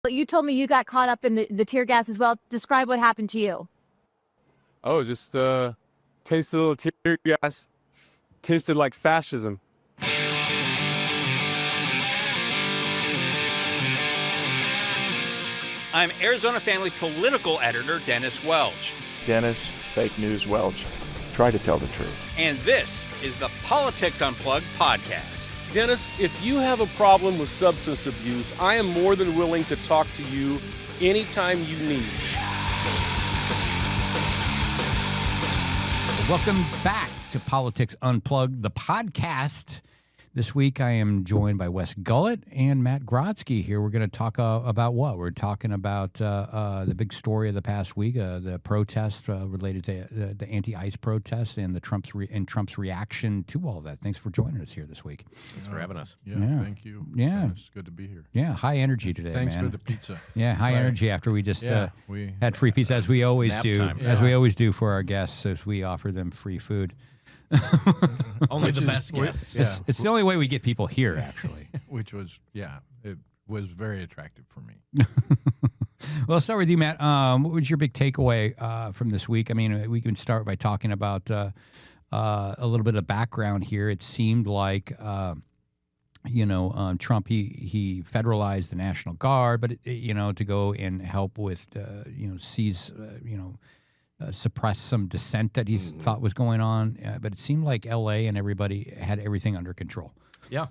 You told me you got caught up in the tear gas as well. Describe what happened to you. Oh, just tasted a little tear gas. Tasted like fascism. I'm Arizona Family political editor Dennis Welch. Dennis, fake news Welch. Try to tell the truth. And this is the Politics Unplugged podcast. Dennis, if you have a problem with substance abuse, I am more than willing to talk to you anytime you need. Welcome back to Politics Unplugged, the podcast. This week I am joined by Wes Gullett and Matt Grodsky here. We're going to talk about what? We're talking about the big story of the past week, the protest related to the anti-ICE protest and the Trump's reaction to all that. Thanks for joining us here this week. Thanks for having us. Yeah, thank you. Yeah. It's good to be here. Yeah, high energy today, Thanks man. for the pizza. Yeah, high energy after we just had free pizza, as we always nap do, time. as we always do for our guests, as we offer them free food. Only the best guests. Yeah. It's the only way we get people here, actually. Which was, it was very attractive for me. Well, I'll start with you, Matt. What was your big takeaway from this week? I mean, we can start by talking about a little bit of background here. It seemed like, Trump, he federalized the National Guard, but, to go and help with, seize, suppress some dissent that he thought was going on. But it seemed like L.A. and everybody had everything under control. Yeah.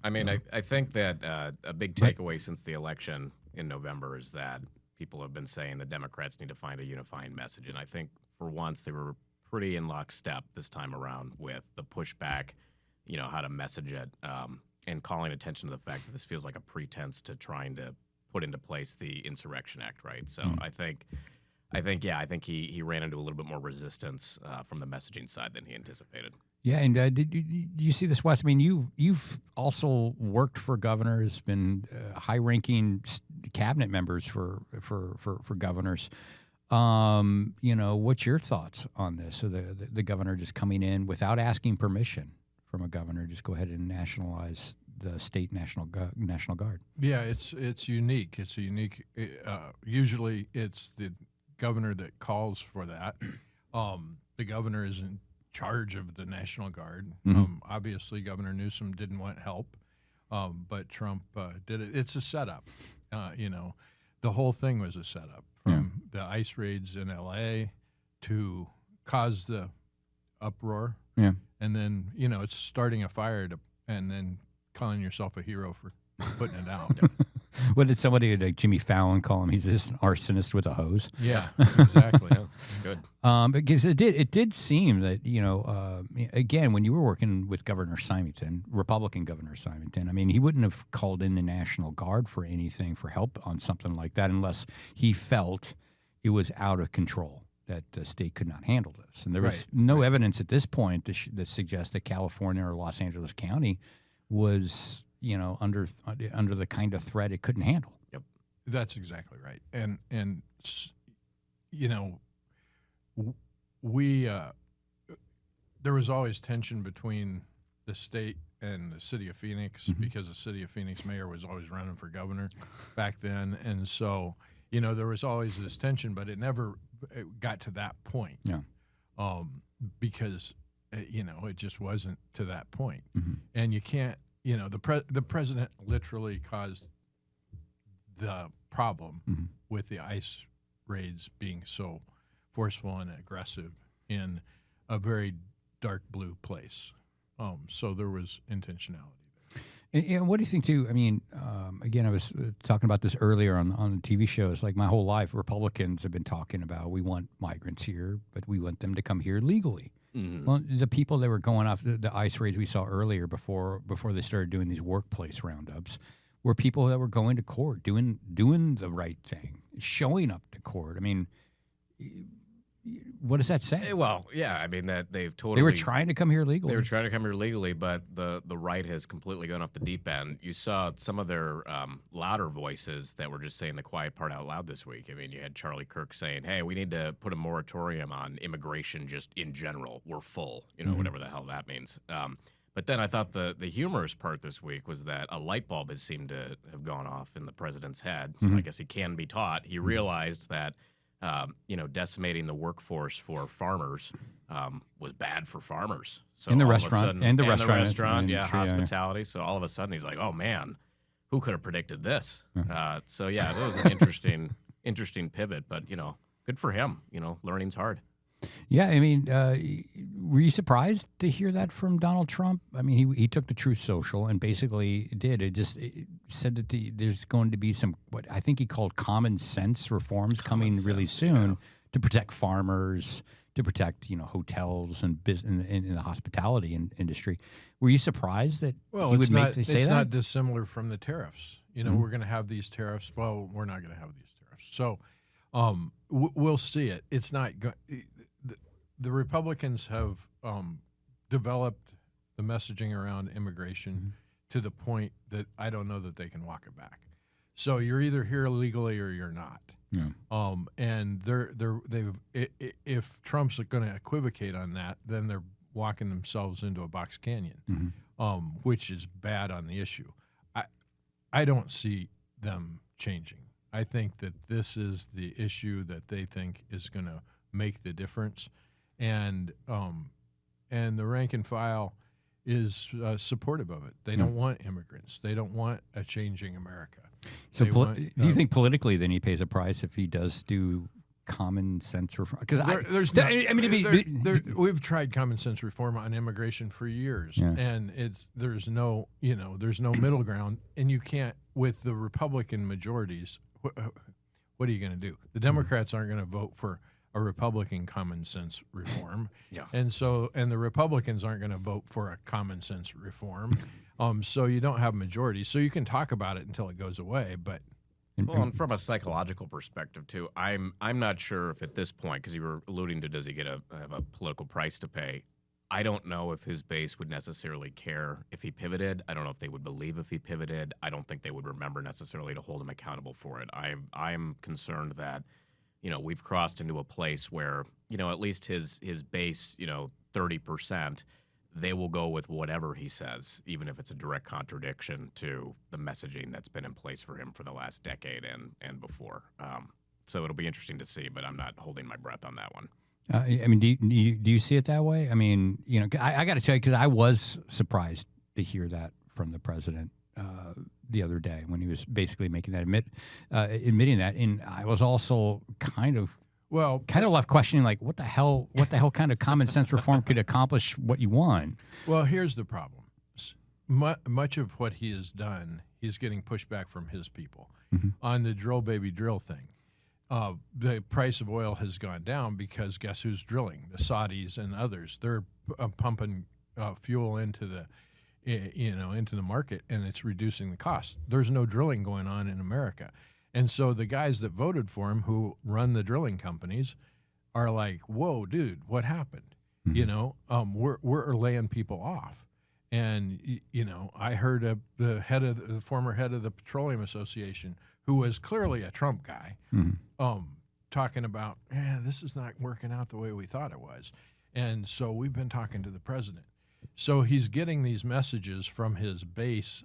I mean, I think that a big takeaway since the election in November is that people have been saying the Democrats need to find a unifying message. And I think for once they were pretty in lockstep this time around with the pushback, how to message it, and calling attention to the fact that this feels like a pretense to trying to put into place the Insurrection Act, right? So I think he ran into a little bit more resistance from the messaging side than he anticipated. Yeah, and did you see this, Wes? I mean, you've also worked for governors, been high-ranking cabinet members for governors. What's your thoughts on this? So the governor just coming in without asking permission from a governor, just go ahead and nationalize the state National Guard. Yeah, it's unique. It's a unique. Usually, it's the governor that calls for that. The governor is in charge of the National Guard. Obviously, Governor Newsom didn't want help, but Trump did it. It's a setup. The whole thing was a setup from the ICE raids in L.A. to cause the uproar. Yeah. And then, it's starting a fire and then calling yourself a hero for putting it out. What did somebody like Jimmy Fallon call him? He's just an arsonist with a hose. Yeah, exactly. Good. Because it did seem that, again, when you were working with Governor Symington, Republican Governor Symington, I mean, he wouldn't have called in the National Guard for anything, for help on something like that, unless he felt it was out of control, that the state could not handle this. And there was no evidence at this point that suggests that California or Los Angeles County was under the kind of threat it couldn't handle. Yep, that's exactly right. And we there was always tension between the state and the city of Phoenix because the city of Phoenix mayor was always running for governor back then, and so there was always this tension, but it never got to that point. Yeah, because it just wasn't to that point, and you can't. The president literally caused the problem with the ICE raids being so forceful and aggressive in a very dark blue place. So there was intentionality there. And what do you think, too? I mean, again, I was talking about this earlier on TV shows. Like my whole life, Republicans have been talking about we want migrants here, but we want them to come here legally. Well, the people that were going off the ICE raids we saw earlier before they started doing these workplace roundups were people that were going to court, doing the right thing, showing up to court. I mean, what does that say? Well, yeah, I mean that they were trying to come here legally. They were trying to come here legally, but the right has completely gone off the deep end. You saw some of their louder voices that were just saying the quiet part out loud this week. I mean, you had Charlie Kirk saying, "Hey, we need to put a moratorium on immigration just in general. We're full," whatever the hell that means. But then I thought the humorous part this week was that a light bulb has seemed to have gone off in the president's head. So I guess he can be taught. He realized that, decimating the workforce for farmers was bad for farmers. So In the all of a restaurant- sudden- and the and restaurant yeah, industry, yeah. hospitality. So all of a sudden he's like, oh man, who could have predicted this? So yeah, that was an interesting pivot. But good for him. Learning's hard. Yeah, I mean, were you surprised to hear that from Donald Trump? I mean, he took the Truth Social and basically did. It said that there's going to be some, what I think he called common sense reforms coming really soon to protect farmers, to protect hotels and business in the hospitality industry. Were you surprised that he would say that? It's not dissimilar from the tariffs. We're going to have these tariffs. Well, we're not going to have these tariffs. So we'll see it. It's not the Republicans have developed the messaging around immigration to the point that I don't know that they can walk it back. So you're either here illegally or you're not. Yeah. And if Trump's going to equivocate on that, then they're walking themselves into a box canyon, which is bad on the issue. I don't see them changing. I think that this is the issue that they think is going to make the difference, and the rank and file is supportive of it. They don't want immigrants. They don't want a changing America. So do you think politically then he pays a price if he does do common sense reform? Because we've tried common sense reform on immigration for years, and there's no middle ground, and you can't with the Republican majorities. What are you going to do? The Democrats aren't going to vote for a Republican common sense reform, and the Republicans aren't going to vote for a common sense reform. So you don't have majority. So you can talk about it until it goes away, but. Well, and from a psychological perspective too, I'm not sure if at this point, because you were alluding to, does he have a political price to pay? I don't know if his base would necessarily care if he pivoted. I don't know if they would believe if he pivoted. I don't think they would remember necessarily to hold him accountable for it. I'm concerned that we've crossed into a place where at least his base 30%. They will go with whatever he says, even if it's a direct contradiction to the messaging that's been in place for him for the last decade and before. So it'll be interesting to see, but I'm not holding my breath on that one. I mean, do you see it that way? I mean, I got to tell you, because I was surprised to hear that from the president the other day when he was basically making that admitting that, and I was also kind of left questioning, like, what the hell kind of common sense reform could accomplish what you want? Well, here's the problem. Much of what he has done, he's getting pushback from his people on the drill baby drill thing. The price of oil has gone down because guess who's drilling? The Saudis and others. They're pumping fuel into the into the market, and it's reducing the cost. There's no drilling going on in America. And so the guys that voted for him, who run the drilling companies, are like, "Whoa, dude, what happened?" We're laying people off. And I heard the former head of the Petroleum Association, who was clearly a Trump guy, talking about, this is not working out the way we thought it was. And so we've been talking to the president. So he's getting these messages from his base.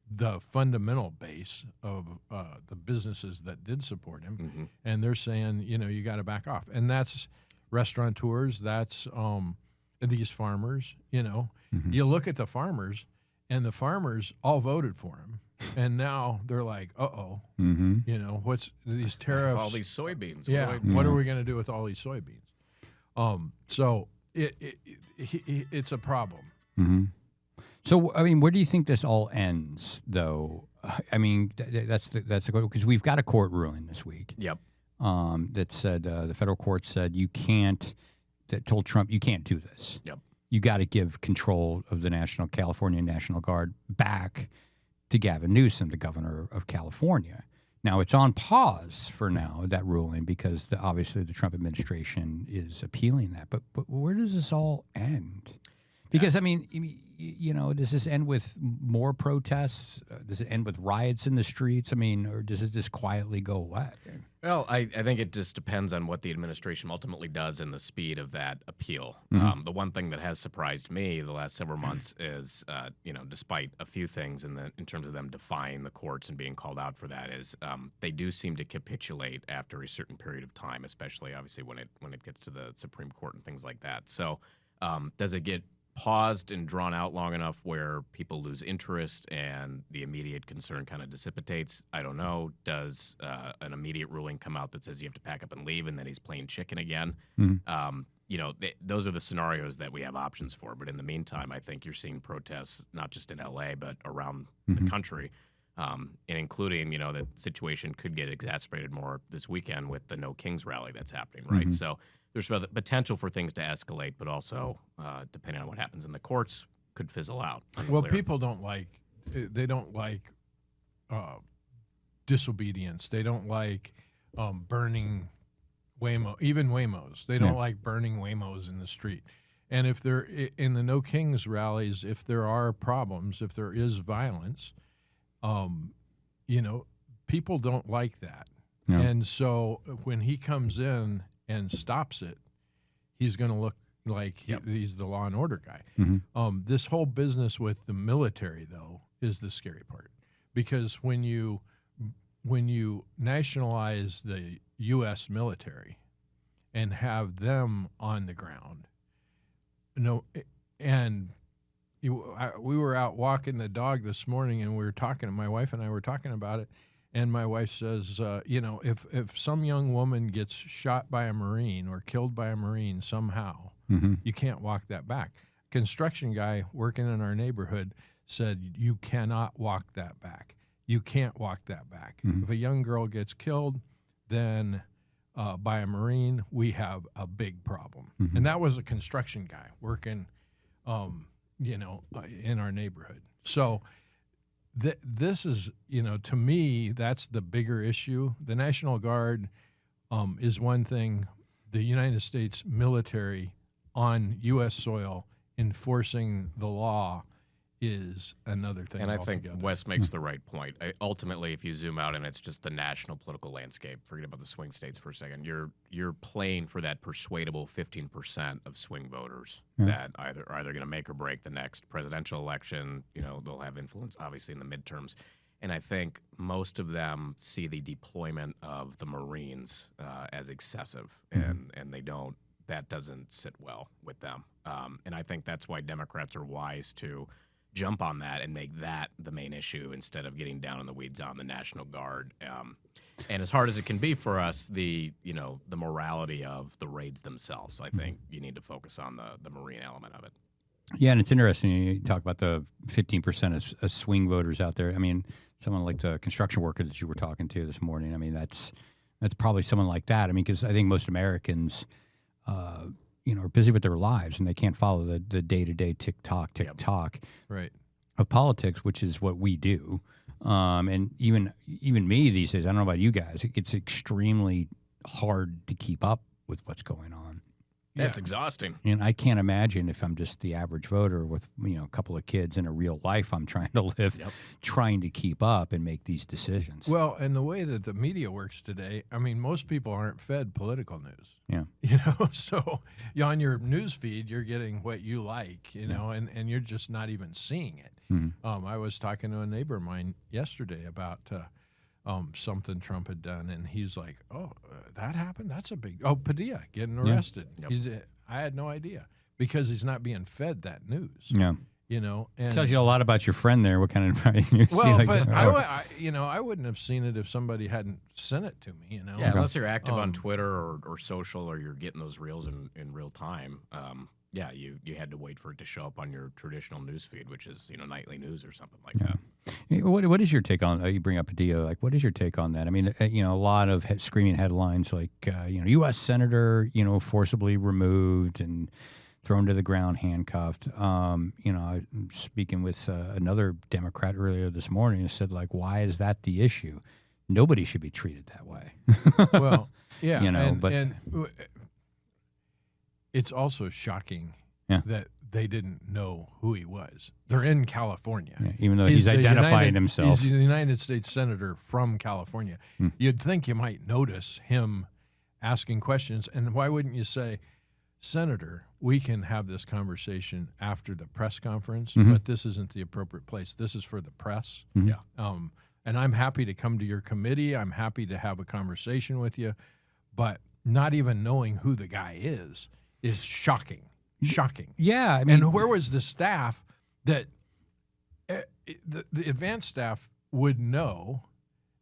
The fundamental base of the businesses that did support him, and they're saying, you got to back off, and that's restaurateurs, that's these farmers. You look at the farmers, and the farmers all voted for him, and now they're like, what's these tariffs? All these soybeans. What are we going to do with all these soybeans? So it's a problem. So, I mean, where do you think this all ends, though? I mean, that's the because we've got a court ruling this week. Yep. That said, the federal court said that told Trump you can't do this. Yep. You got to give control of the California National Guard back to Gavin Newsom, the governor of California. Now, it's on pause for now, that ruling, because obviously the Trump administration is appealing that. But where does this all end? Because, I mean, does this end with more protests? Does it end with riots in the streets? I mean, or does it just quietly go away? Well, I think it just depends on what the administration ultimately does and the speed of that appeal. The one thing that has surprised me the last several months is, despite a few things in terms of them defying the courts and being called out for that, is they do seem to capitulate after a certain period of time, especially obviously when it gets to the Supreme Court and things like that. So does it get paused and drawn out long enough where people lose interest and the immediate concern kind of dissipates? I don't know. Does an immediate ruling come out that says you have to pack up and leave, and then he's playing chicken again? Those are the scenarios that we have options for. But in the meantime, I think you're seeing protests not just in L.A. but around the country, and including, the situation could get exacerbated more this weekend with the No Kings rally that's happening, right? So there's the potential for things to escalate, but also, depending on what happens in the courts, could fizzle out. Well, people don't like disobedience. They don't like burning Waymos. They don't like burning Waymos in the street. And if they're in the No Kings rallies, if there are problems, if there is violence, people don't like that. Yeah. And so when he comes in and stops it, he's going to look like he's the law and order guy. This whole business with the military, though, is the scary part, because when you nationalize the U.S. military and have them on the ground, we were out walking the dog this morning, and my wife and I were talking about it. And my wife says, if some young woman gets shot by a Marine or killed by a Marine somehow, you can't walk that back. Construction guy working in our neighborhood said, you cannot walk that back. You can't walk that back. If a young girl gets killed, then by a Marine, we have a big problem. And that was a construction guy working, in our neighborhood. So this is, to me, that's the bigger issue. The National Guard is one thing. The United States military on U.S. soil enforcing the law is another thing. And I altogether. think Wes makes the right point. Ultimately, if you zoom out and it's just the national political landscape, forget about the swing states for a second, you're playing for that persuadable 15% of swing voters that are either going to make or break the next presidential election. They'll have influence, obviously, in the midterms. And I think most of them see the deployment of the Marines as excessive, and that doesn't sit well with them. And I think that's why Democrats are wise to jump on that and make that the main issue instead of getting down in the weeds on the National Guard. And as hard as it can be for us, the morality of the raids themselves, I think you need to focus on the Marine element of it. Yeah, and it's interesting. You talk about the 15% of swing voters out there. I mean, someone like the construction worker that you were talking to this morning, I mean, that's probably someone like that. I mean, because I think most Americans are busy with their lives and they can't follow the day-to-day tick-tock right. of politics, which is what we do. And even me these days, I don't know about you guys, it gets extremely hard to keep up with what's going on. That's exhausting. And I can't imagine if I'm just the average voter with a couple of kids in a real life I'm trying to live, trying to keep up and make these decisions. Well, and the way that the media works today, I mean, most people aren't fed political news. Yeah. So on your news feed, you're getting what you like, and you're just not even seeing it. I was talking to a neighbor of mine yesterday about something Trump had done, and he's like, "Oh, that happened? That's a big Padilla getting arrested." I had no idea because he's not being fed that news. Yeah, and it tells you a lot about your friend there. What kind of news? Well, but I wouldn't have seen it if somebody hadn't sent it to me. Yeah, unless you're active on Twitter or social, or you're getting those reels in real time. Yeah, you had to wait for it to show up on your traditional news feed, which is nightly news or something like that. What is your take on? You bring up Padilla. Like, what is your take on that? I mean, a lot of screaming headlines like, U.S. senator, forcibly removed and thrown to the ground, handcuffed. I'm speaking with another Democrat earlier this morning and said, like, why is that the issue? Nobody should be treated that way. Well, yeah, but it's also shocking they didn't know who he was. They're in California. Yeah, even though he's identifying himself. He's a United States Senator from California. You'd think you might notice him asking questions. And why wouldn't you say, Senator, we can have this conversation after the press conference, but this isn't the appropriate place. This is for the press. Mm-hmm. Yeah. And I'm happy to come to your committee. I'm happy to have a conversation with you. But not even knowing who the guy is shocking. Shocking. Yeah. I mean, and where was the staff that the advanced staff would know?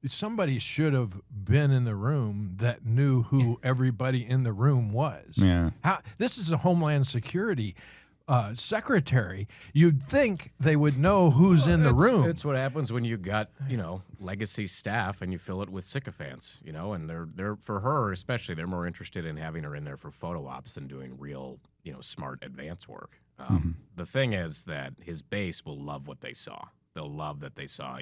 Somebody should have been in the room that knew who everybody in the room was. Yeah. This is a Homeland Security secretary. You'd think they would know who's in the room. It's what happens when you got, legacy staff and you fill it with sycophants, and they're for her especially, they're more interested in having her in there for photo ops than doing real, smart advance work. The thing is that his base will love what they saw. They'll love that they saw,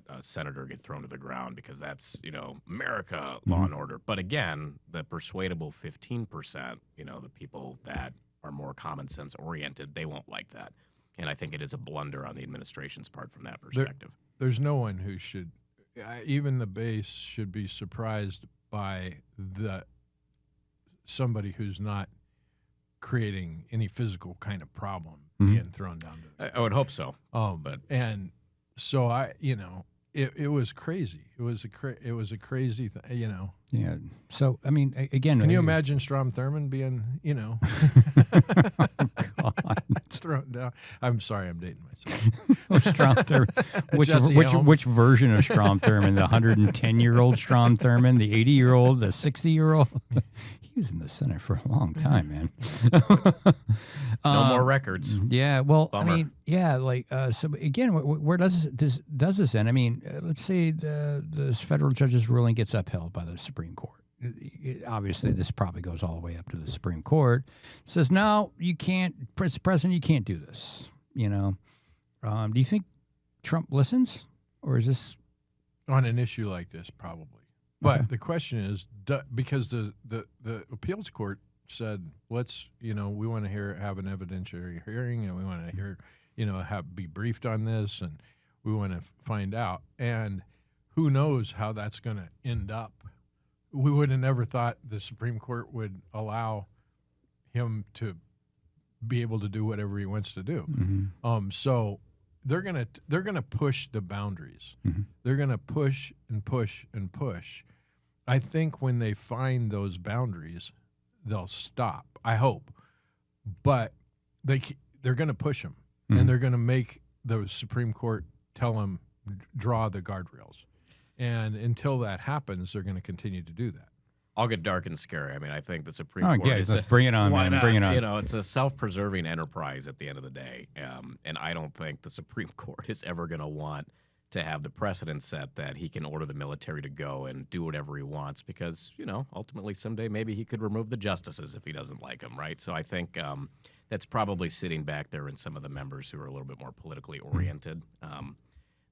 a senator get thrown to the ground because that's, America, law and order. But again, the persuadable 15%, the people that are more common sense oriented, they won't like that. And I think it is a blunder on the administration's part from that perspective. There's no one who should, even the base should be surprised by somebody who's not creating any physical kind of problem being thrown down to I would hope so. And so it was crazy. It was a crazy thing, Yeah. So, I mean, again. Can you imagine Strom Thurmond being, Oh, God. thrown down? I'm sorry, I'm dating myself. Strom Thurmond. Jesse Which version of Strom Thurmond? The 110-year-old Strom Thurmond, the 80-year-old, the 60-year-old? He was in the Senate for a long time, man. No more records. Yeah, well, Bummer. I mean, yeah, so again, where does this end? I mean, let's say the federal judge's ruling gets upheld by the Supreme Court. Obviously, this probably goes all the way up to the Supreme Court. It says, no, you can't, President, you can't do this. Do you think Trump listens, or is this On an issue like this, probably. But the question is, because the appeals court said, let's, we want to have an evidentiary hearing, and we want to hear, be briefed on this, and we want to find out. And who knows how that's going to end up. We would have never thought the Supreme Court would allow him to be able to do whatever he wants to do. So they're gonna push the boundaries. They're gonna push and push and push. I think when they find those boundaries, they'll stop. I hope, but they're gonna push them, and they're gonna make the Supreme Court tell them draw the guardrails. And until that happens, they're going to continue to do that. I'll get dark and scary. I mean, I think the Supreme Court is let's bring it on, why man. not? Bring it on. It's a self-preserving enterprise at the end of the day. And I don't think the Supreme Court is ever going to want to have the precedent set that he can order the military to go and do whatever he wants because, ultimately someday maybe he could remove the justices if he doesn't like them, right? So I think that's probably sitting back there in some of the members who are a little bit more politically oriented,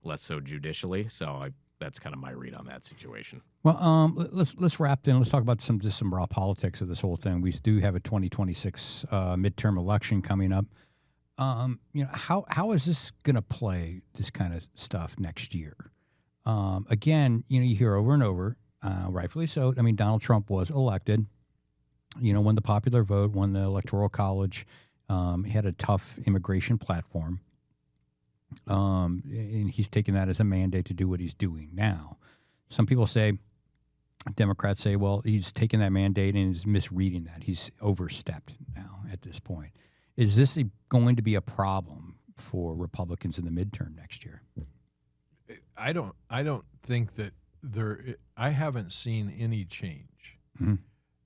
less so judicially. So that's kind of my read on that situation. Well, let's wrap then. Let's talk about some raw politics of this whole thing. We do have a 2026 midterm election coming up. How is this going to play this kind of stuff next year? Again, you hear over and over, rightfully so. I mean, Donald Trump was elected. Won the popular vote, won the Electoral College. He had a tough immigration platform. And he's taken that as a mandate to do what he's doing now. Some people say, Democrats say, well, he's taken that mandate and is misreading that. He's overstepped now at this point. Is this going to be a problem for Republicans in the midterm next year? I don't think that I haven't seen any change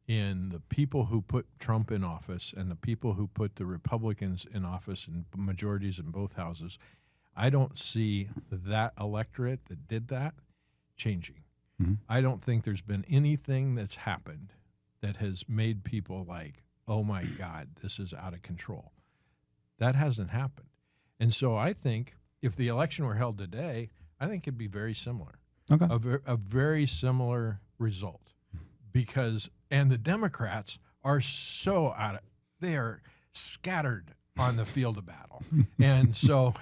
in the people who put Trump in office and the people who put the Republicans in office and majorities in both houses. I don't see that electorate that did that changing. I don't think there's been anything that's happened that has made people like, oh my God, this is out of control. That hasn't happened. And so I think if the election were held today, I think it'd be very similar. Okay. A very similar result. And the Democrats are they are scattered on the field of battle. And so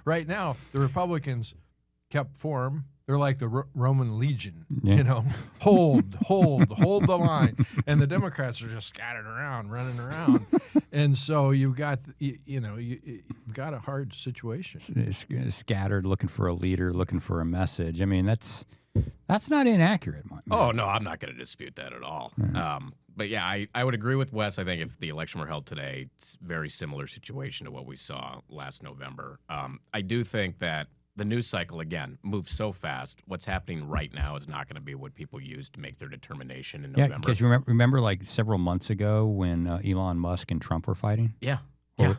right now, the Republicans kept form. They're like the Roman legion, you know, hold the line. And the Democrats are just scattered around, running around. And so you've got, you've got a hard situation. Scattered, looking for a leader, looking for a message. I mean, that's not inaccurate. Oh, no, I'm not going to dispute that at all. But yeah, I would agree with Wes. I think if the election were held today, it's a very similar situation to what we saw last November. I do think that the news cycle, again, moves so fast. What's happening right now is not going to be what people use to make their determination in November. Yeah, because remember like several months ago when Elon Musk and Trump were fighting? Yeah.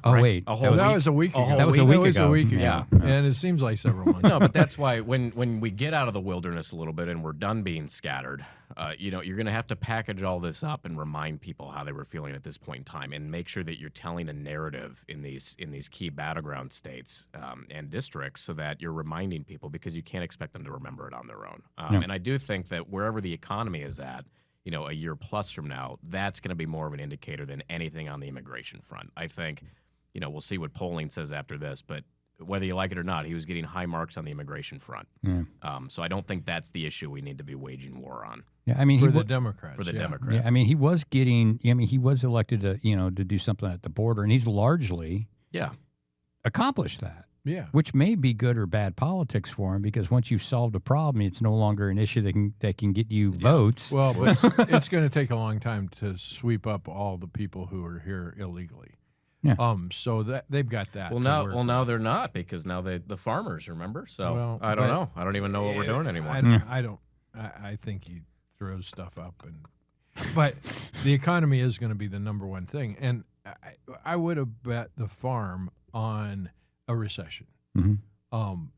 Wait. That was a week ago. That was a week ago. Yeah. And it seems like several months. No, but that's why when we get out of the wilderness a little bit and we're done being scattered, you're going to have to package all this up and remind people how they were feeling at this point in time, and make sure that you're telling a narrative in these key battleground states and districts, so that you're reminding people, because you can't expect them to remember it on their own. And I do think that wherever the economy is at, a year plus from now, that's going to be more of an indicator than anything on the immigration front. I think, we'll see what polling says after this, but whether you like it or not, he was getting high marks on the immigration front. Yeah. So I don't think that's the issue we need to be waging war on. Yeah, I mean, for the Democrats. For the Democrats. Yeah, I mean, he was elected to, to do something at the border, and he's largely accomplished that. Yeah. Which may be good or bad politics for him, because once you've solved a problem, it's no longer an issue that can get you votes. Well, but it's going to take a long time to sweep up all the people who are here illegally. Yeah. So that they've got that. Well, now they're not, because now the farmers, remember? So I don't know. I don't even know what we're doing anymore. I think he throws stuff up, but the economy is going to be the number one thing, and I would have bet the farm on a recession.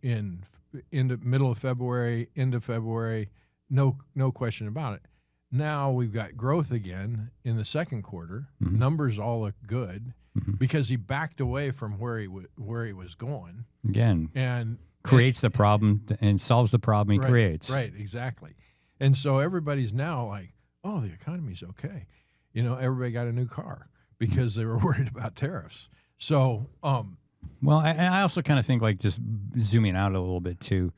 In the middle of February, into February, no question about it. Now we've got growth again in the second quarter. Numbers all look good because he backed away from where he was going again, and creates the problem and solves the problem he creates. Right, exactly. And so everybody's now like, oh, the economy's okay. Everybody got a new car because they were worried about tariffs. So, well, I also kind of think, like, just zooming out a little bit too,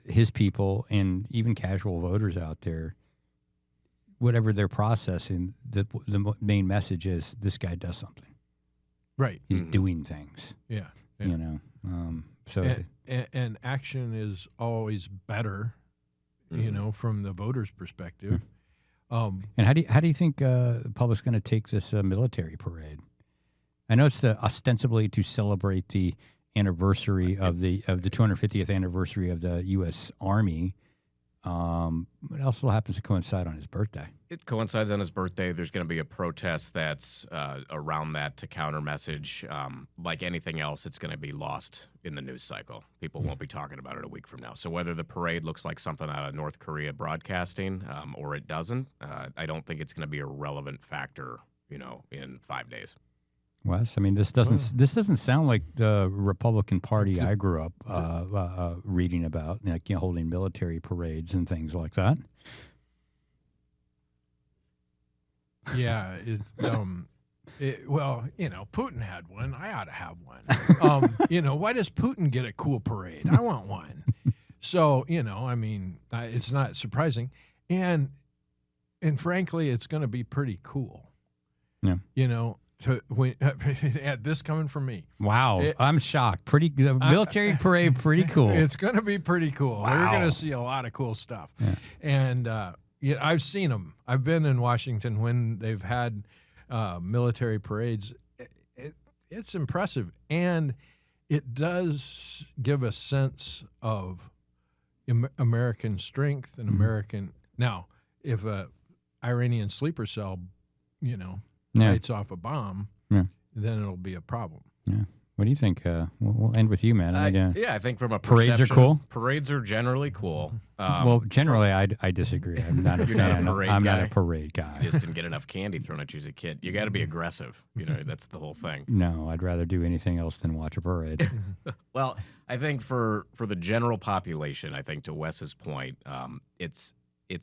his people and even casual voters out there, whatever they're processing, the main message is this guy does something. Right. He's doing things. Yeah. So and action is always better, from the voters' perspective. And how do you think the public's going to take this military parade? I know it's ostensibly to celebrate the anniversary of the 250th anniversary of the U.S. Army. It also happens to coincide on his birthday. It coincides on his birthday. There's going to be a protest that's around that to counter message. Like anything else, it's going to be lost in the news cycle. People won't be talking about it a week from now. So whether the parade looks like something out of North Korea broadcasting or it doesn't, I don't think it's going to be a relevant factor, in 5 days. Wes, I mean, this doesn't sound like the Republican Party I grew up reading about, like, holding military parades and things like that. Yeah, Putin had one. I ought to have one. Why does Putin get a cool parade? I want one. So, it's not surprising, and frankly, it's going to be pretty cool. Yeah. This coming from me. Wow, I'm shocked. The military parade, pretty cool. It's going to be pretty cool. Wow. We're going to see a lot of cool stuff. Yeah. And I've seen them. I've been in Washington when they've had military parades. It's impressive, and it does give a sense of American strength and American. Now, if a Iranian sleeper cell, lights off a bomb, then it'll be a problem. Yeah. What do you think? We'll end with you, man. I think from a parades are cool. Parades are generally cool. Well, generally, I disagree. I'm not a fan. I'm not a parade guy. You just didn't get enough candy thrown at you as a kid. You got to be aggressive. That's the whole thing. No, I'd rather do anything else than watch a parade. Well, I think for the general population, I think to Wes's point, it's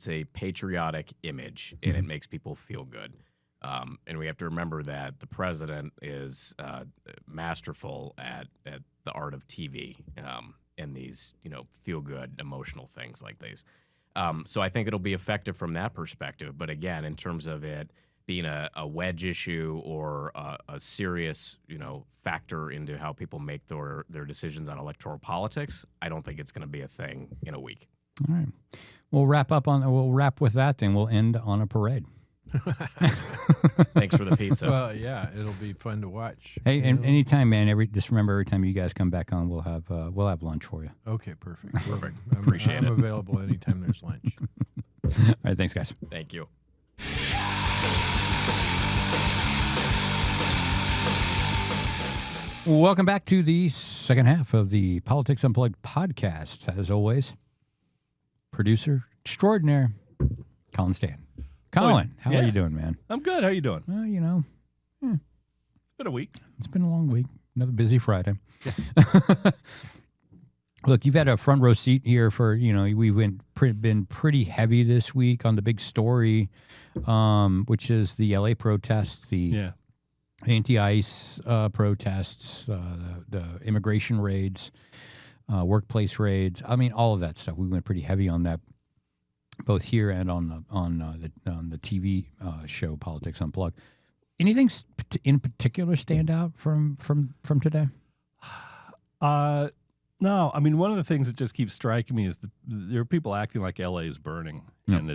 a patriotic image and it makes people feel good. And we have to remember that the president is masterful at the art of TV and these, feel-good, emotional things like these. So I think it'll be effective from that perspective. But again, in terms of it being a wedge issue or a serious, factor into how people make their decisions on electoral politics, I don't think it's going to be a thing in a week. All right. We'll wrap with that, then we'll end on a parade. Thanks for the pizza. Well, yeah, it'll be fun to watch. Hey, and anytime, man. Just remember, every time you guys come back on, we'll have lunch for you. Okay, perfect. Perfect. I'm Appreciate it. available anytime there's lunch. All right, thanks, guys. Thank you. Welcome back to the second half of the Politics Unplugged podcast. As always, producer extraordinaire, Colin Stanton. Colin, how are you doing, man? I'm good. How you doing? Well, It's been a week. it's been a long week. Another busy Friday. Look, you've had a front row seat here for, we've been pretty heavy this week on the big story, which is the LA protests, the anti-ICE protests, the immigration raids, workplace raids. I mean, all of that stuff. We went pretty heavy on that, both here and on the TV show Politics Unplugged. Anything in particular stand out from today? No, I mean, one of the things that just keeps striking me is there are people acting like LA is burning, and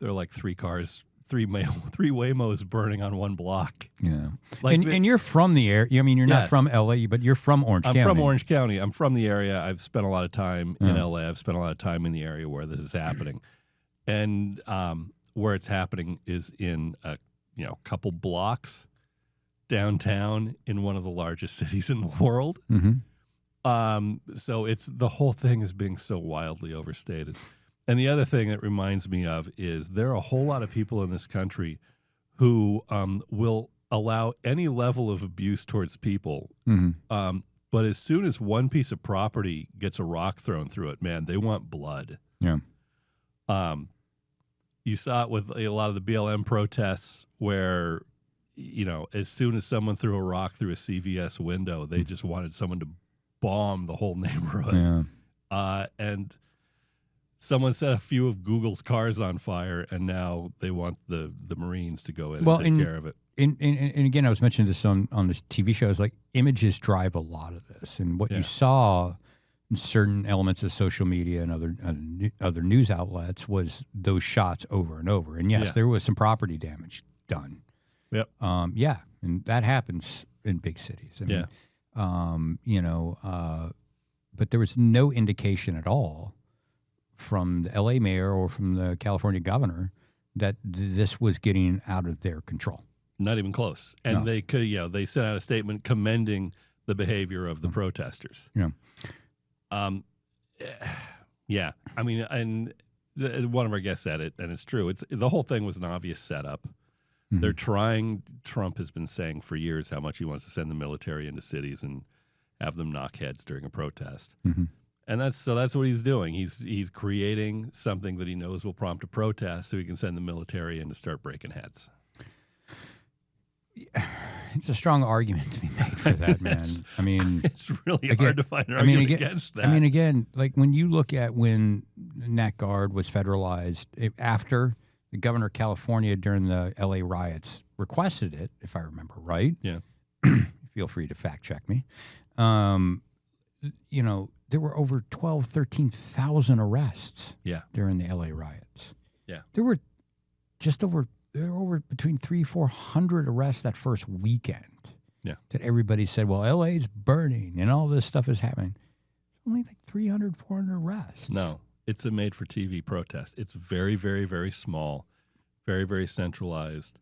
there are like three Waymos burning on one block. Yeah, Like and you're from the area. I mean, you're not Yes. from LA, but you're from Orange County. I'm from Orange County. I'm from the area. I've spent a lot of time in LA. I've spent a lot of time in the area where this is happening, and where it's happening is in a couple blocks downtown in one of the largest cities in the world. Mm-hmm. So it's the whole thing is being so wildly overstated. And the other thing that reminds me of is there are a whole lot of people in this country who will allow any level of abuse towards people. Mm-hmm. But as soon as one piece of property gets a rock thrown through it, man, they want blood. Yeah. You saw it with a lot of the BLM protests where, as soon as someone threw a rock through a CVS window, they just wanted someone to bomb the whole neighborhood. Yeah. And someone set a few of Google's cars on fire, and now they want the Marines to go in and take care of it. And again, I was mentioning this on this TV show. It's like images drive a lot of this, and what you saw in certain elements of social media and other news outlets was those shots over and over. And yes, there was some property damage done. Yep. And that happens in big cities. I mean, but there was no indication at all from the LA mayor or from the California governor that this was getting out of their control. Not even close. And they could, they sent out a statement commending the behavior of the protesters. Yeah. Yeah. I mean, and one of our guests said it, and it's true. The whole thing was an obvious setup. Mm-hmm. They're trying. Trump has been saying for years how much he wants to send the military into cities and have them knock heads during a protest. Mm-hmm. And that's what he's doing. He's creating something that he knows will prompt a protest, so he can send the military in to start breaking heads. It's a strong argument to be made for that, man. I mean, it's really hard to find an argument against that. I mean, again, like when you look at when Nat Guard was federalized, after the governor of California during the LA riots requested it, if I remember right. Yeah. Feel free to fact check me. There were over 13,000 arrests during the LA riots. Yeah. There were over between 300-400 arrests that first weekend. Yeah. That everybody said, well, LA's burning and all this stuff is happening. Only like 300, 400 arrests. No, it's a made-for-TV protest. It's very, very, very small, very, very centralized.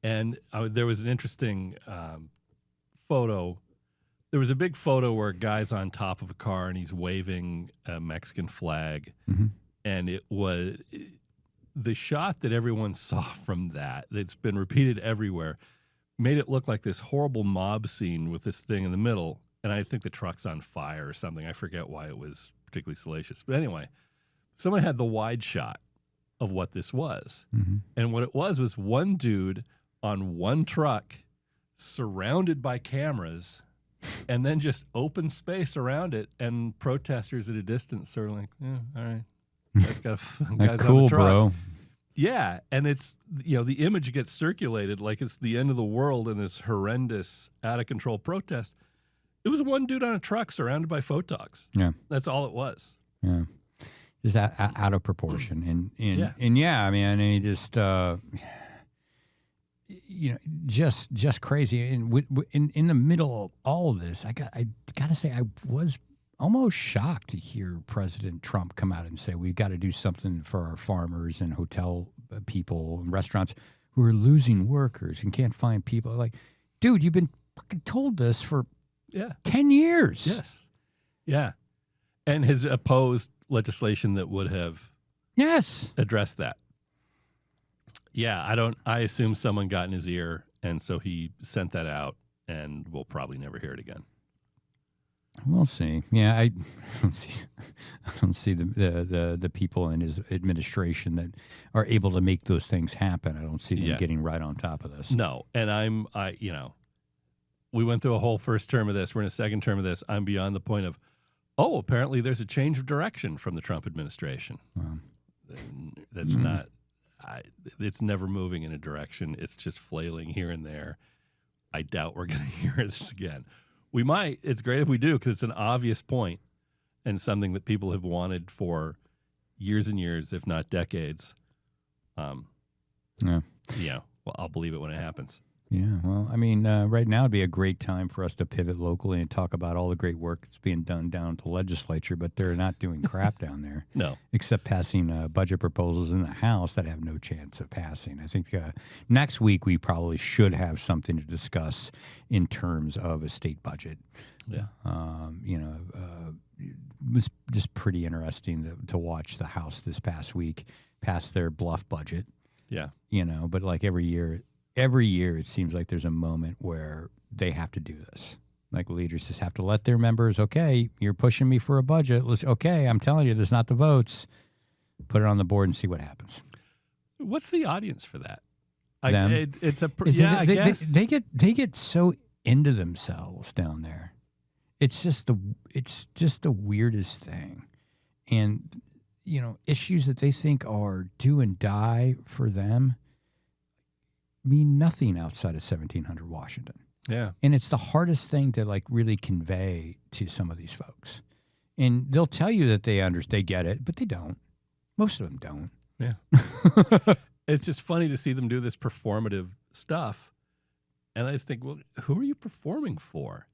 And there was an interesting photo. There was a big photo where a guy's on top of a car and he's waving a Mexican flag. Mm-hmm. And it was the shot that everyone saw from that's been repeated everywhere, made it look like this horrible mob scene with this thing in the middle. And I think the truck's on fire or something. I forget why it was particularly salacious. But anyway, someone had the wide shot of what this was. Mm-hmm. And what it was one dude on one truck surrounded by cameras and then just open space around it, and protesters at a distance sort of like, yeah, all right. Guys got guys cool, on the truck. bro. Yeah, and it's, you know, the image gets circulated like it's the end of the world in this horrendous, out of control protest. It was one dude on a truck surrounded by photogs. Yeah, that's all it was. Yeah, just out of proportion, Yeah. and yeah, I mean, just you know, just crazy. And in the middle of all of this, I gotta say, I was almost shocked to hear President Trump come out and say we've got to do something for our farmers and hotel people and restaurants who are losing workers and can't find people. Like, dude, you've been fucking told this for 10 years. Yes. Yeah. And has opposed legislation that would have addressed that. Yeah, I assume someone got in his ear, and so he sent that out, and we'll probably never hear it again. We'll see. Yeah, I don't see the people in his administration that are able to make those things happen. I don't see them getting right on top of this. No, and you know, we went through a whole first term of this. We're in a second term of this. I'm beyond the point of, oh, apparently there's a change of direction from the Trump administration. That's not. It's never moving in a direction. It's just flailing here and there. I doubt we're going to hear this again. We might. It's great if we do, because it's an obvious point and something that people have wanted for years and years, if not decades. Yeah. Well, I'll believe it when it happens. Yeah. Well, I mean, right now would be a great time for us to pivot locally and talk about all the great work that's being done down at the legislature, but they're not doing crap down there. No. Except passing budget proposals in the House that have no chance of passing. I think next week we probably should have something to discuss in terms of a state budget. Yeah. It was just pretty interesting to watch the House this past week pass their bluff budget. Yeah. But like every year it seems like there's a moment where they have to do this. Like leaders just have to let their members, okay, you're pushing me for a budget. Okay, I'm telling you, there's not the votes. Put it on the board and see what happens. What's the audience for that? Them. I guess they get so into themselves down there. It's just the weirdest thing, and issues that they think are do and die for them mean nothing outside of 1700 Washington. Yeah. And it's the hardest thing to like really convey to some of these folks. And they'll tell you that they get it, but they don't. Most of them don't. Yeah. It's just funny to see them do this performative stuff. And I just think, well, who are you performing for?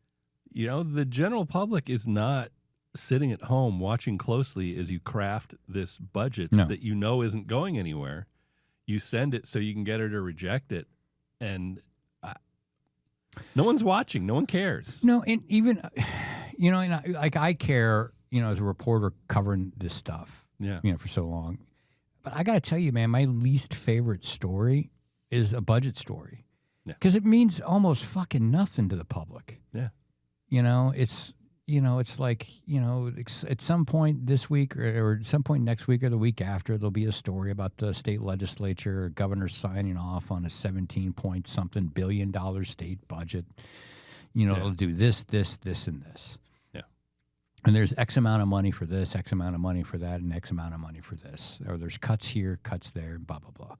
The general public is not sitting at home watching closely as you craft this budget that isn't going anywhere. You send it so you can get her to reject it, and no one's watching. No one cares. No, and even, I care, as a reporter covering this stuff, for so long. But I got to tell you, man, my least favorite story is a budget story. Because it means almost fucking nothing to the public. Yeah. It's like, at some point this week or at some point next week or the week after, there'll be a story about the state legislature or governor signing off on a 17-point-something billion-dollar state budget. It'll do this, this, this, and this. Yeah. And there's X amount of money for this, X amount of money for that, and X amount of money for this. Or there's cuts here, cuts there, blah, blah, blah.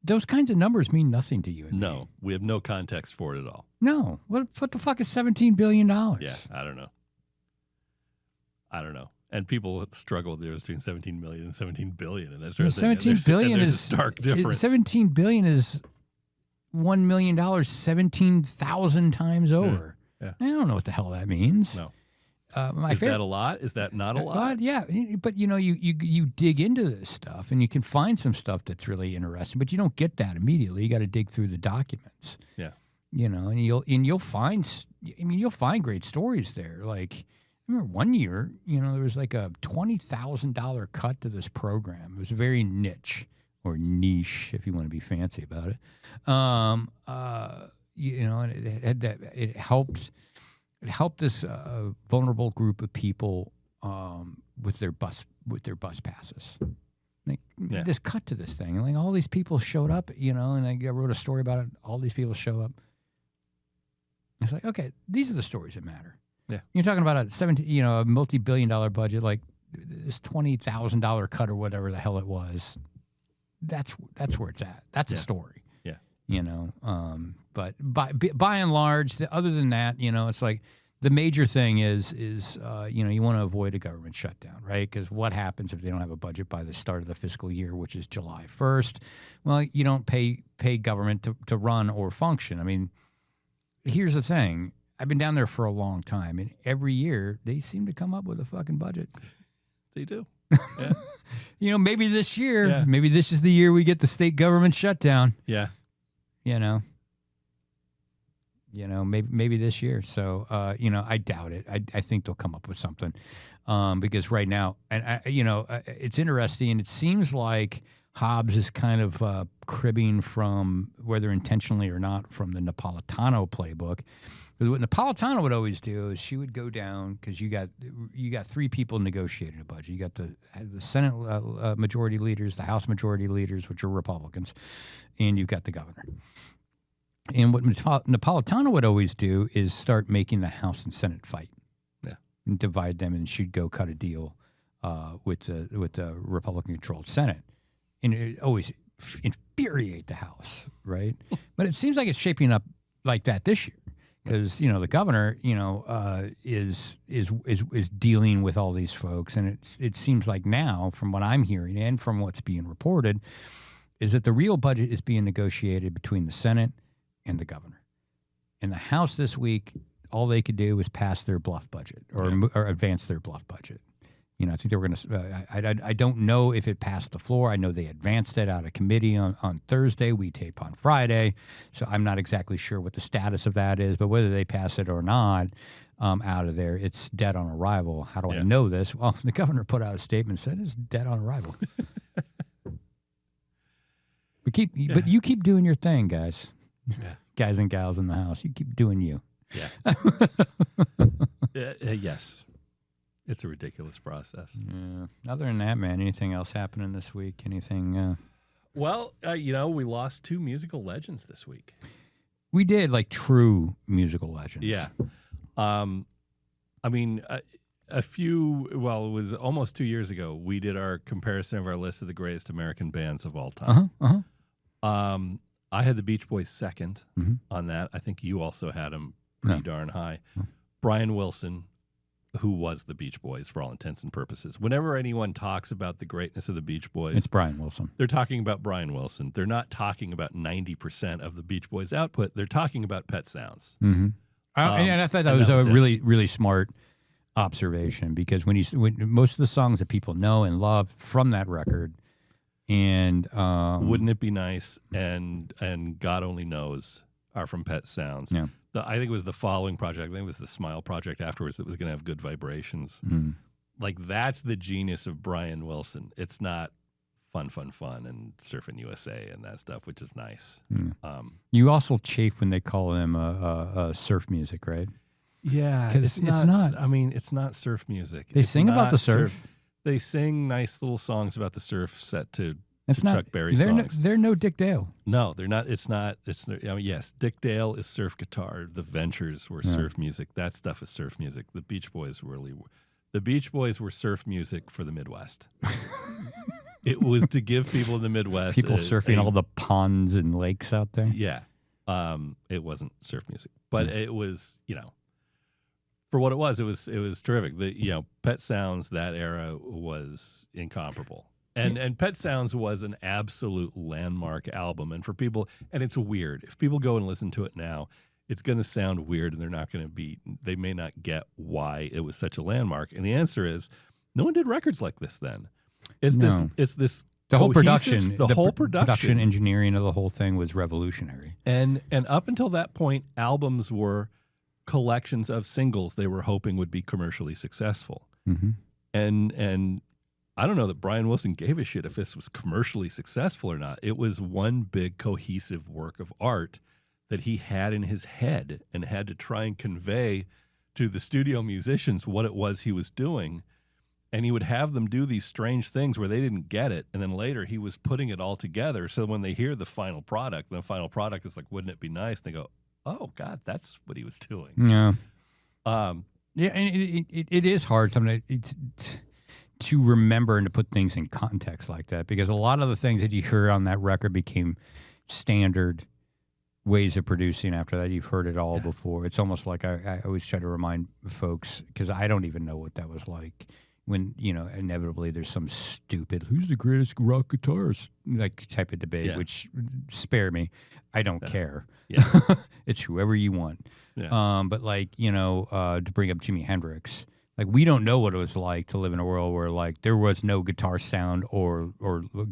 Those kinds of numbers mean nothing to you. No, we have no context for it at all. No. What the fuck is $17 billion? Yeah, I don't know. And people struggle with the difference between 17 million and 17 billion. And that's 17 billion is a stark difference. 17 billion is $1 million 17,000 times over. Yeah. I don't know what the hell that means. No. Is that a lot? Is that not a lot? Yeah, but you dig into this stuff and you can find some stuff that's really interesting, but you don't get that immediately. You got to dig through the documents. Yeah, and you'll find great stories there. Like I remember one year, there was like a $20,000 cut to this program. It was very niche or niche, if you want to be fancy about it. And it helped. It helped this vulnerable group of people with their bus passes. Yeah. Just cut to this thing. Like all these people showed up, and I wrote a story about it. All these people show up. It's like, okay, these are the stories that matter. Yeah. You're talking about a multi-billion-dollar budget, like this $20,000 cut or whatever the hell it was. That's where it's at. That's a story. Yeah. But by and large, other than that, it's like the major thing is you want to avoid a government shutdown, right? Because what happens if they don't have a budget by the start of the fiscal year, which is July 1st? Well, you don't pay government to run or function. I mean, here's the thing. I've been down there for a long time, and every year they seem to come up with a fucking budget. They do. Yeah. Maybe this year, maybe this is the year we get the state government shutdown. Yeah. Maybe this year. So, I doubt it. I think they'll come up with something because right now, and it's interesting. And it seems like Hobbs is kind of cribbing from, whether intentionally or not, from the Napolitano playbook. Because what Napolitano would always do is she would go down, because you got three people negotiating a budget. You got the Senate majority leaders, the House majority leaders, which are Republicans, and you've got the governor. And what Napolitano would always do is start making the House and Senate fight, and divide them, and she'd go cut a deal with the Republican-controlled Senate, and it always infuriate the House, right? But it seems like it's shaping up like that this year, because the governor is dealing with all these folks, and it seems like now, from what I'm hearing and from what's being reported, is that the real budget is being negotiated between the Senate and the governor. In the House this week, all they could do was pass their bluff budget or advance their bluff budget. I think they were going to. I don't know if it passed the floor. I know they advanced it out of committee on Thursday. We tape on Friday, so I'm not exactly sure what the status of that is. But whether they pass it or not, out of there, it's dead on arrival. How do I know this? Well, the governor put out a statement and said it's dead on arrival. But you keep doing your thing, guys. Guys and gals in the House, you keep doing you. Yeah. Yes. It's a ridiculous process. Yeah. Other than that, man, anything else happening this week? Anything? Well, we lost two musical legends this week. We did, like true musical legends. Yeah. A few, it was almost 2 years ago, we did our comparison of our list of the greatest American bands of all time. I had the Beach Boys second on that. I think you also had them pretty darn high. Brian Wilson, who was the Beach Boys for all intents and purposes. Whenever anyone talks about the greatness of the Beach Boys, it's Brian Wilson. They're talking about Brian Wilson. They're not talking about 90% of the Beach Boys' output. They're talking about Pet Sounds. And I thought that was a really, really smart observation, because when most of the songs that people know and love from that record, and Wouldn't It Be Nice and God Only Knows are from Pet Sounds. Yeah. I think it was the following project. I think it was the Smile project afterwards that was going to have Good Vibrations. Like, that's the genius of Brian Wilson. It's not fun and Surfing USA and that stuff, which is nice. You also chafe when they call him surf music, right? Yeah, 'Cause it's not. I mean, it's not surf music. They It's sing about not the surf. They sing nice little songs about the surf set to It's not Chuck Berry they're songs. they're no Dick Dale. No, they're not. It's not. Yes, Dick Dale is surf guitar. The Ventures were surf music. That stuff is surf music. The Beach Boys were surf music for the Midwest. It was to give people in the Midwest People surfing all the ponds and lakes out there. Yeah, it wasn't surf music, but it was. For what it was terrific. The Pet Sounds, that era was incomparable. And Pet Sounds was an absolute landmark album. And for people, and it's weird. If people go and listen to it now, it's going to sound weird, and they may not get why it was such a landmark. And the answer is, no one did records like this then. It's this The whole cohesive- production, production engineering of the whole thing was revolutionary. And up until that point, albums were collections of singles they were hoping would be commercially successful. And I don't know that Brian Wilson gave a shit if this was commercially successful or not. It was one big cohesive work of art that he had in his head and had to try and convey to the studio musicians what it was he was doing. and he would have them do these strange things where they didn't get it, and then later he was putting it all together. So when they hear the final product is like, wouldn't it be nice? They go, oh God, that's what he was doing. Yeah. Yeah, and it is hard sometimes to remember and to put things in context like that, because a lot of the things that you hear on that record became standard ways of producing after that. You've heard it all before. It's almost like I always try to remind folks, because I don't even know what that was like when, inevitably there's some stupid, who's the greatest rock guitarist, like type of debate, which spare me. I don't care. Yeah. It's whoever you want. Yeah. But to bring up Jimi Hendrix, like, we don't know what it was like to live in a world where, like, there was no guitar sound or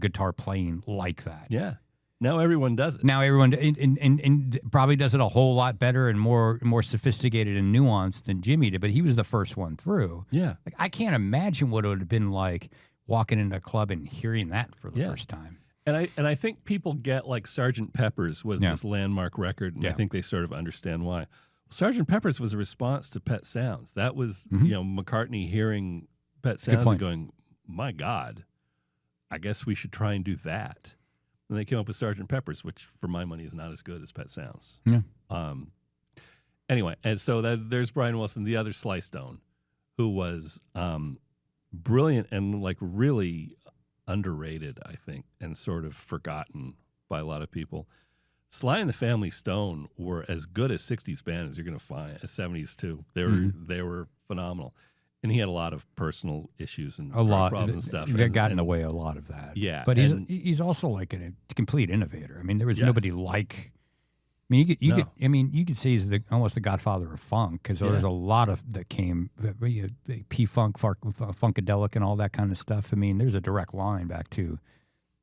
guitar playing like that. Yeah. Now everyone does it. Now everyone and probably does it a whole lot better and more sophisticated and nuanced than Jimmy did, but he was the first one through. Yeah. Like, I can't imagine what it would have been like walking into a club and hearing that for the first time. And I think people get, like, Sgt. Pepper's was this landmark record, and I think they sort of understand why. Sgt. Pepper's was a response to Pet Sounds. That was, McCartney hearing Pet Sounds and going, my God, I guess we should try and do that. And they came up with Sgt. Pepper's, which for my money is not as good as Pet Sounds. Yeah. Anyway, and so there's Brian Wilson, the other Sly Stone, who was brilliant and, like, really underrated, I think, and sort of forgotten by a lot of people. Sly and the Family Stone were as good a 60s band as you're going to find, 70s too. They were phenomenal. And he had a lot of personal issues and problems and stuff. That got in the way of a lot of that. Yeah. But he's also like a complete innovator. I mean, there was nobody like. I mean, you could say he's almost the godfather of funk, because there's a lot of that came P-Funk, Funkadelic, and all that kind of stuff. I mean, there's a direct line back to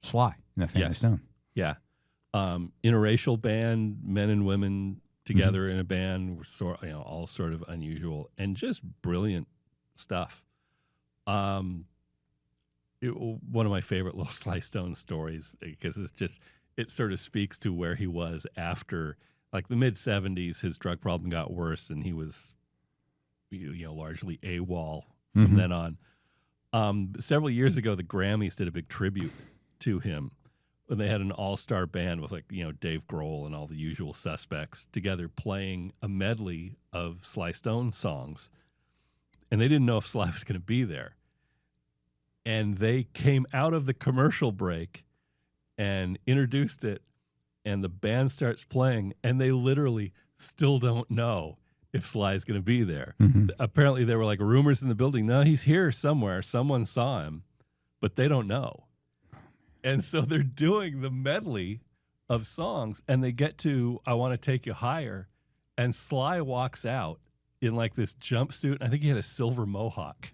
Sly and the Family Stone. Yeah. Interracial band, men and women together in a band, were all sort of unusual and just brilliant stuff. One of my favorite little Sly Stone stories, because it sort of speaks to where he was after, like, the mid 70s. His drug problem got worse, and he was, largely AWOL from then on. Several years ago, the Grammys did a big tribute to him. And they had an all-star band with, like, Dave Grohl and all the usual suspects together playing a medley of Sly Stone songs. And they didn't know if Sly was going to be there. And they came out of the commercial break and introduced it, and the band starts playing, and they literally still don't know if Sly's going to be there. Apparently there were, like, rumors in the building, no, he's here somewhere, someone saw him, but they don't know. And so they're doing the medley of songs, and they get to I Want to Take You Higher, and Sly walks out in, like, this jumpsuit. I think he had a silver mohawk.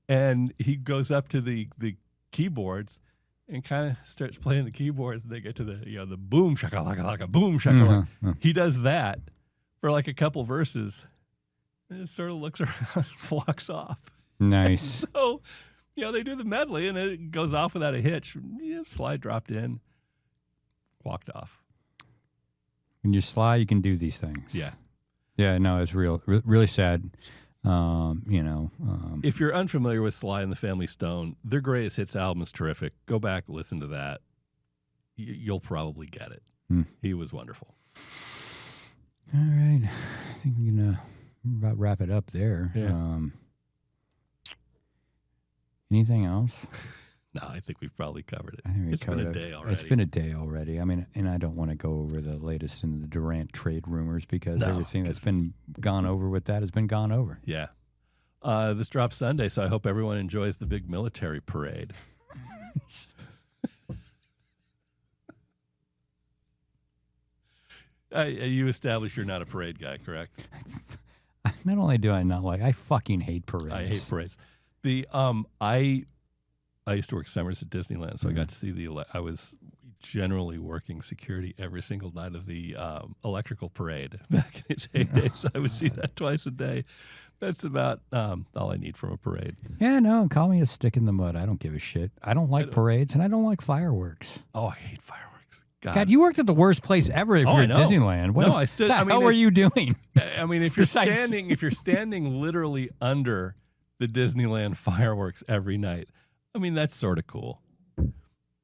And he goes up to the keyboards and kind of starts playing the keyboards, and they get to the boom shakalaka, boom shakalaka. He does that for, like, a couple verses, and it sort of looks around and walks off. Nice. So, they do the medley, and it goes off without a hitch. Sly dropped in, walked off. When you're Sly, you can do these things. Yeah. Yeah, no, it's really sad. If you're unfamiliar with Sly and the Family Stone, their greatest hits album is terrific. Go back, listen to that. You'll probably get it. He was wonderful. All right. I think we can about wrap it up there. Yeah. Anything else? No, I think we've probably covered it. It's been a day already. It's been a day already. I mean, and I don't want to go over the latest in the Durant trade rumors, because everything that's been gone over with that has been gone over. Yeah. This drops Sunday, so I hope everyone enjoys the big military parade. You established you're not a parade guy, correct? Not only do I not like, I fucking hate parades. I hate parades. I used to work summers at Disneyland, so I got to see I was generally working security every single night of the electrical parade back in its heyday. So I would see that twice a day. That's about all I need from a parade. Yeah, no, call me a stick in the mud. I don't give a shit. I don't like parades, and I don't like fireworks. Oh, I hate fireworks. God, you worked at the worst place ever if you're at Disneyland. What I stood. How are you doing? I mean, if you're standing literally under the Disneyland fireworks every night. I mean, that's sort of cool.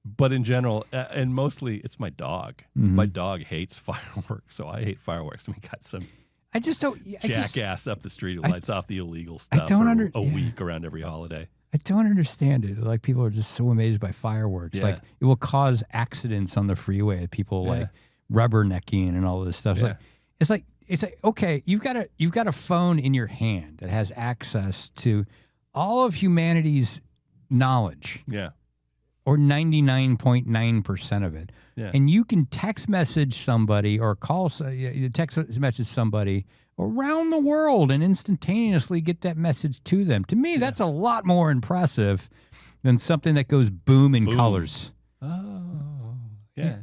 But in general, and mostly, it's my dog. Mm-hmm. My dog hates fireworks, so I hate fireworks. I mean, got some I just don't. jackass up the street who lights off the illegal stuff don't for a week around every holiday. I don't understand it. Like, people are just so amazed by fireworks. Yeah. Like, it will cause accidents on the freeway. People like rubbernecking and all this stuff. It's like okay, you've got a phone in your hand that has access to all of humanity's knowledge. Yeah. Or 99.9% of it. Yeah. And you can text message somebody or text message somebody around the world and instantaneously get that message to them. To me, that's a lot more impressive than something that goes boom in colors. Oh, yeah.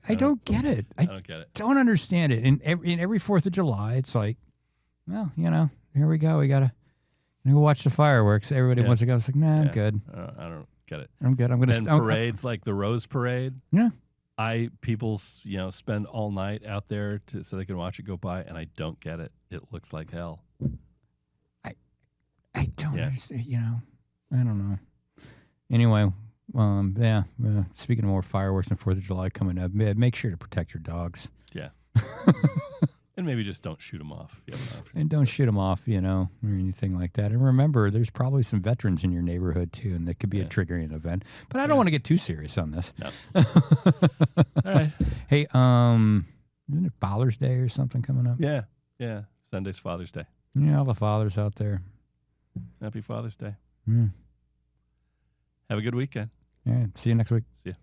I don't get it. I don't get it. Don't understand it. In every 4th of July, it's like, well, here we go. We got to go watch the fireworks. Everybody wants to go. It's like, nah, I'm good. I don't get it. I'm good. I'm going to parades like the Rose Parade. Yeah. People spend all night out there so they can watch it go by, and I don't get it. It looks like hell. I don't understand. I don't know. Anyway, speaking of more fireworks and 4th of July coming up, make sure to protect your dogs. Yeah. And maybe just don't shoot them off. And don't shoot them off, or anything like that. And remember, there's probably some veterans in your neighborhood, too, and that could be a triggering event. But I don't want to get too serious on this. No. All right. Hey, isn't it Father's Day or something coming up? Yeah. Sunday's Father's Day. Yeah, all the fathers out there. Happy Father's Day. Mm. Have a good weekend. Yeah. See you next week. See ya.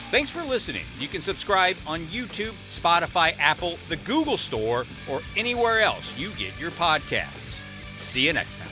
Thanks for listening. You can subscribe on YouTube, Spotify, Apple, the Google Store, or anywhere else you get your podcasts. See you next time.